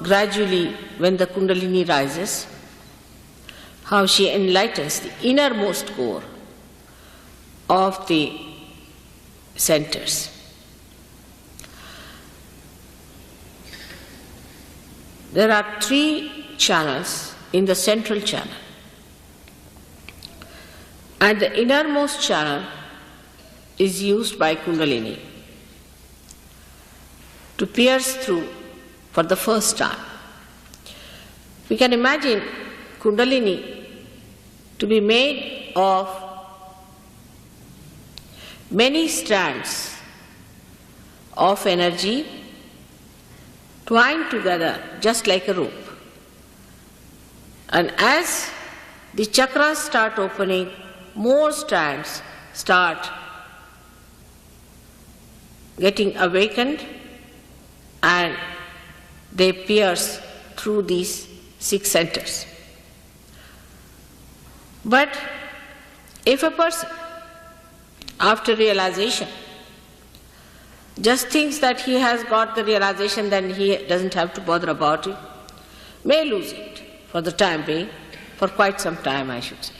gradually when the Kundalini rises, how she enlightens the innermost core of the centers. There are 3 channels in the central channel, and the innermost channel is used by Kundalini to pierce through for the first time. We can imagine Kundalini to be made of many strands of energy twined together just like a rope. And as the chakras start opening, more strands start getting awakened and they pierce through these 6 centers. But if a person, after realization, just thinks that he has got the realization, then he doesn't have to bother about it, may lose it for the time being, for quite some time I should say.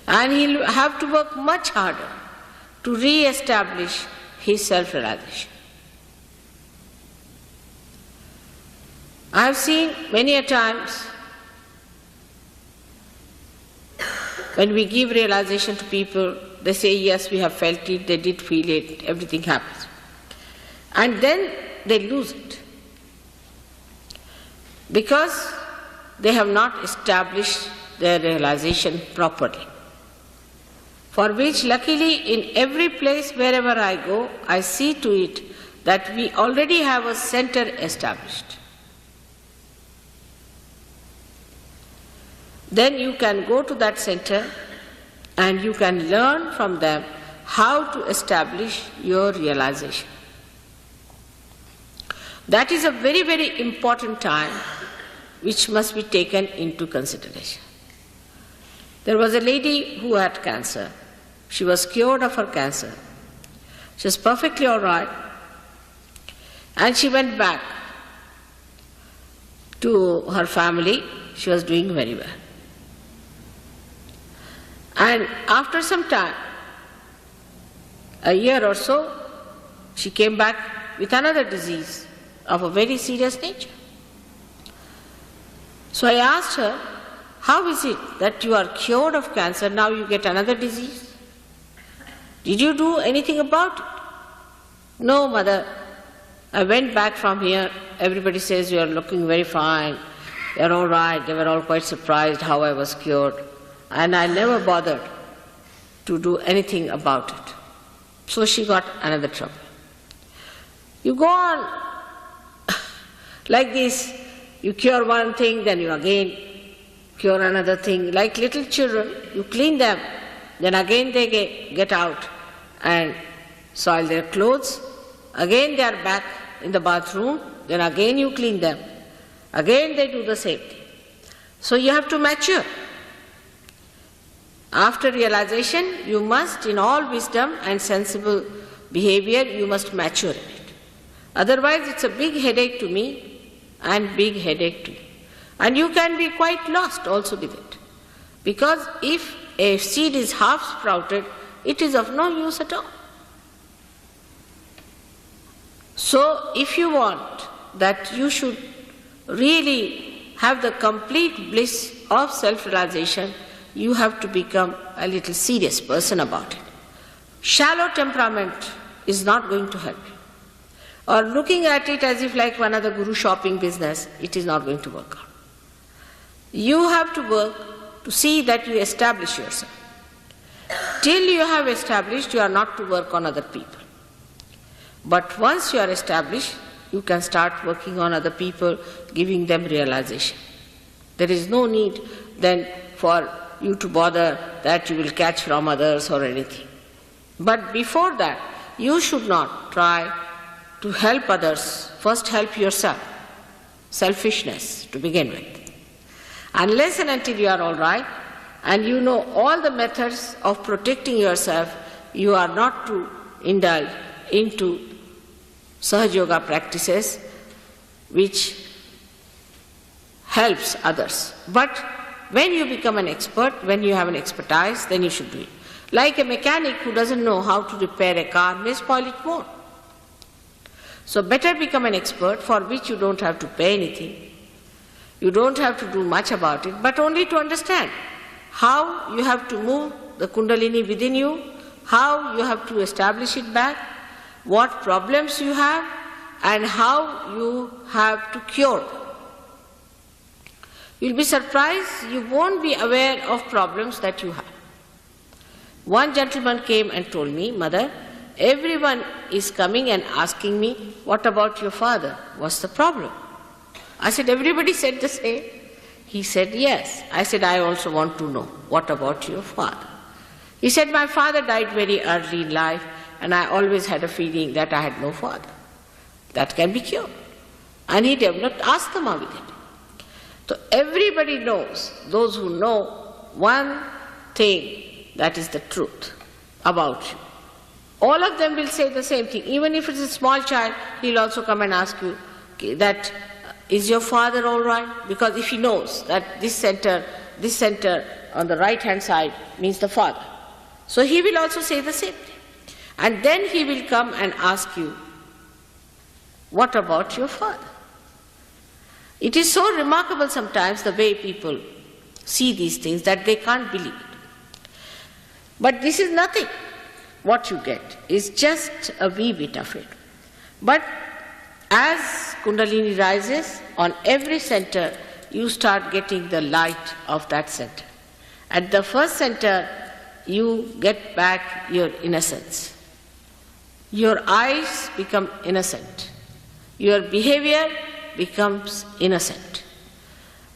And he'll have to work much harder to re-establish his self-realization. I have seen many a times when we give realization to people, they say, yes, we have felt it, they did feel it, everything happens. And then they lose it because they have not established their realization properly. For which, luckily, in every place wherever I go, I see to it that we already have a center established. Then you can go to that center and you can learn from them how to establish your realization. That is a very, very important time which must be taken into consideration. There was a lady who had cancer. She was cured of her cancer. She was perfectly all right. And she went back to her family. She was doing very well. And after some time, a year or so, she came back with another disease of a very serious nature. So I asked her, how is it that you are cured of cancer, now you get another disease? Did you do anything about it? No, mother. I went back from here, everybody says you are looking very fine, you are all right. They were all quite surprised how I was cured. And I never bothered to do anything about it. So she got another trouble. You go on like this, you cure one thing, then you again cure another thing. Like little children, you clean them, then again they get out and soil their clothes. Again they are back in the bathroom, then again you clean them. Again they do the same thing. So you have to mature. After realization, you must, in all wisdom and sensible behavior, you must mature in it. Otherwise, it's a big headache to me and big headache to you. And you can be quite lost also with it. Because if a seed is half sprouted, it is of no use at all. So, if you want that you should really have the complete bliss of self-realization, you have to become a little serious person about it. Shallow temperament is not going to help you. Or looking at it as if like one other guru shopping business, it is not going to work out. You have to work to see that you establish yourself. Till you have established, you are not to work on other people. But once you are established, you can start working on other people, giving them realization. There is no need then for you to bother that you will catch from others or anything. But before that, you should not try to help others. First help yourself. Selfishness to begin with. Unless and until you are all right and you know all the methods of protecting yourself, you are not to indulge into Sahaja Yoga practices which helps others. But when you become an expert, when you have an expertise, then you should do it. Like a mechanic who doesn't know how to repair a car may spoil it more. So better become an expert, for which you don't have to pay anything. You don't have to do much about it, but only to understand how you have to move the Kundalini within you, how you have to establish it back, what problems you have, and how you have to cure them. You'll be surprised, you won't be aware of problems that you have. One gentleman came and told me, "Mother, everyone is coming and asking me, what about your father? What's the problem?" I said, "Everybody said the same." He said, "Yes." I said, "I also want to know, what about your father?" He said, "My father died very early in life, and I always had a feeling that I had no father. That can be cured." And he developed asthma with it. So everybody knows, those who know one thing, that is the truth about you. All of them will say the same thing. Even if it's a small child, he'll also come and ask you that, "Is your father all right?" Because if he knows that this center on the right hand side means the father, so he will also say the same thing. And then he will come and ask you, "What about your father?" It is so remarkable sometimes the way people see these things that they can't believe it. But this is nothing. What you get is just a wee bit of it. But as Kundalini rises, on every center you start getting the light of that center. At the first center, you get back your innocence. Your eyes become innocent. Your behavior becomes innocent.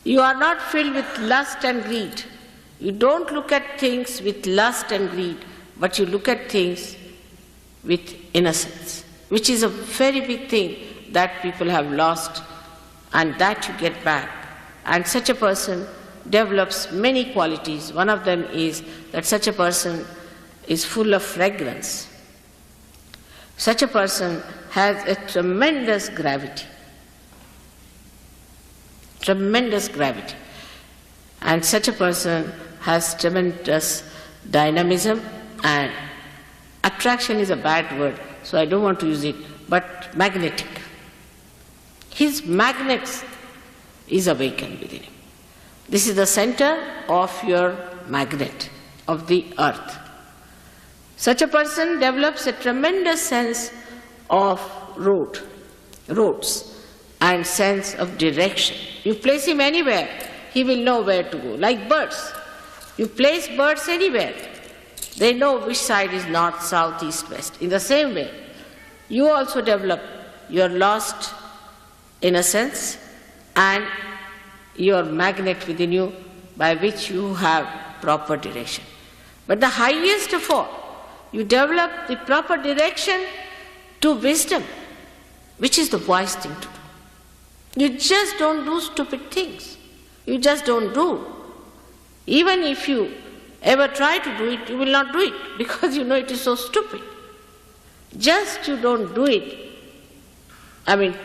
You are not filled with lust and greed. You don't look at things with lust and greed, but you look at things with innocence, which is a very big thing that people have lost, and that you get back. And such a person develops many qualities. One of them is that such a person is full of fragrance. Such a person has a tremendous gravity. Tremendous gravity. And such a person has tremendous dynamism, and attraction is a bad word, so I don't want to use it, but magnetic. His magnet is awakened within him. This is the center of your magnet, of the earth. Such a person develops a tremendous sense of roads, and sense of direction. You place him anywhere, he will know where to go. Like birds. You place birds anywhere, they know which side is north, south, east, west. In the same way, you also develop your lost innocence and your magnet within you, by which you have proper direction. But the highest of all, you develop the proper direction to wisdom, which is the wise thing to do. You just don't do stupid things. You just don't do. Even if you ever try to do it, you will not do it, because you know it is so stupid. Just you don't do it. I mean,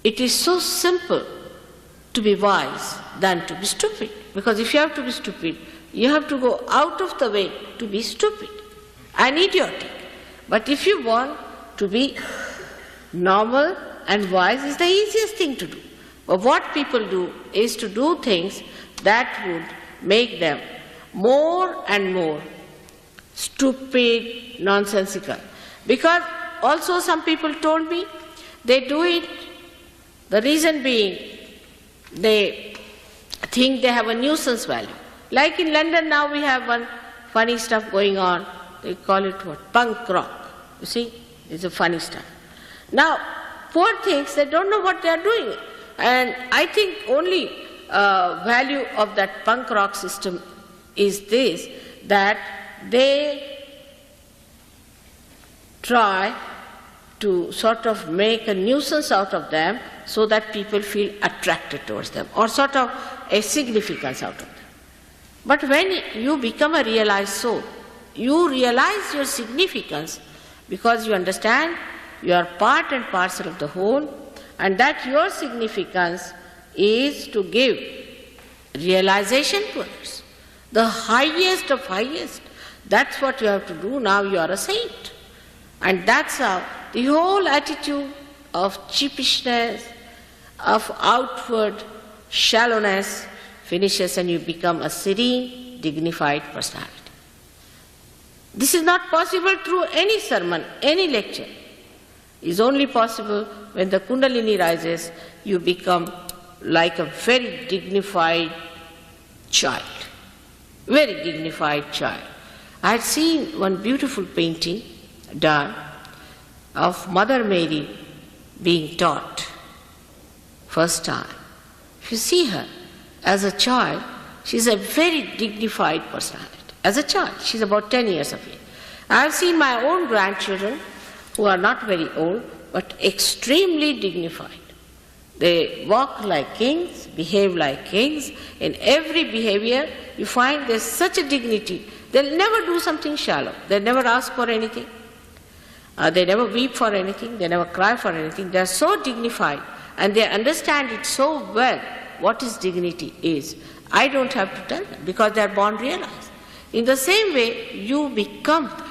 it is so simple to be wise than to be stupid. Because if you have to be stupid, you have to go out of the way to be stupid and idiotic. But if you want to be normal and wise, is the easiest thing to do. But what people do is to do things that would make them more and more stupid, nonsensical. Because also some people told me they do it, the reason being they think they have a nuisance value. Like in London now we have one funny stuff going on, they call it what? Punk rock. You see, it's a funny stuff. Now, poor things, they don't know what they are doing. And I think only value of that punk rock system is this, that they try to sort of make a nuisance out of them so that people feel attracted towards them, or sort of a significance out of them. But when you become a realized soul, you realize your significance because you understand you are part and parcel of the whole, and that your significance is to give realization to others. The highest of highest. That's what you have to do. Now you are a saint. And that's how the whole attitude of cheapishness, of outward shallowness finishes, and you become a serene, dignified personality. This is not possible through any sermon, any lecture. It is only possible when the Kundalini rises, you become like a very dignified child. Very dignified child. I had seen one beautiful painting done of Mother Mary being taught first time. If you see her as a child, she is a very dignified personality. As a child, she is about 10 years of age. I have seen my own grandchildren who are not very old but extremely dignified. They walk like kings, behave like kings. In every behavior, you find there's such a dignity. They'll never do something shallow. They'll never ask for anything. They never weep for anything. They never cry for anything. They're so dignified and they understand it so well what is dignity is. I don't have to tell them because they're born realized. In the same way, you become that.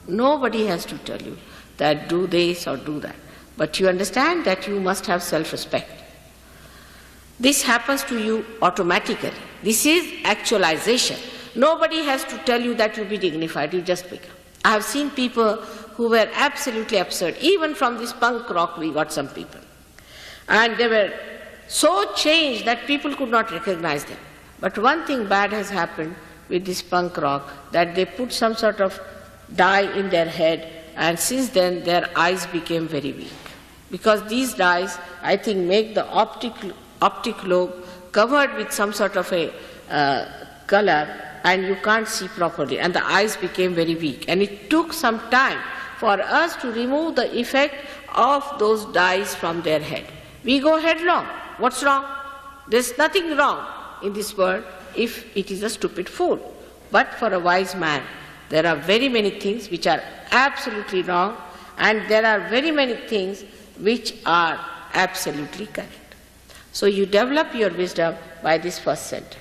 Nobody has to tell you that do this or do that. But you understand that you must have self-respect. This happens to you automatically. This is actualization. Nobody has to tell you that you be dignified, you just become. I have seen people who were absolutely absurd. Even from this punk rock we got some people. And they were so changed that people could not recognize them. But one thing bad has happened with this punk rock, that they put some sort of dye in their head, and since then their eyes became very weak. Because these dyes, I think, make the optic lobe covered with some sort of a color, and you can't see properly, and the eyes became very weak. And it took some time for us to remove the effect of those dyes from their head. We go headlong. What's wrong? There's nothing wrong in this world if it is a stupid fool. But for a wise man, there are very many things which are absolutely wrong, and there are very many things which are absolutely correct. So you develop your wisdom by this first sentence.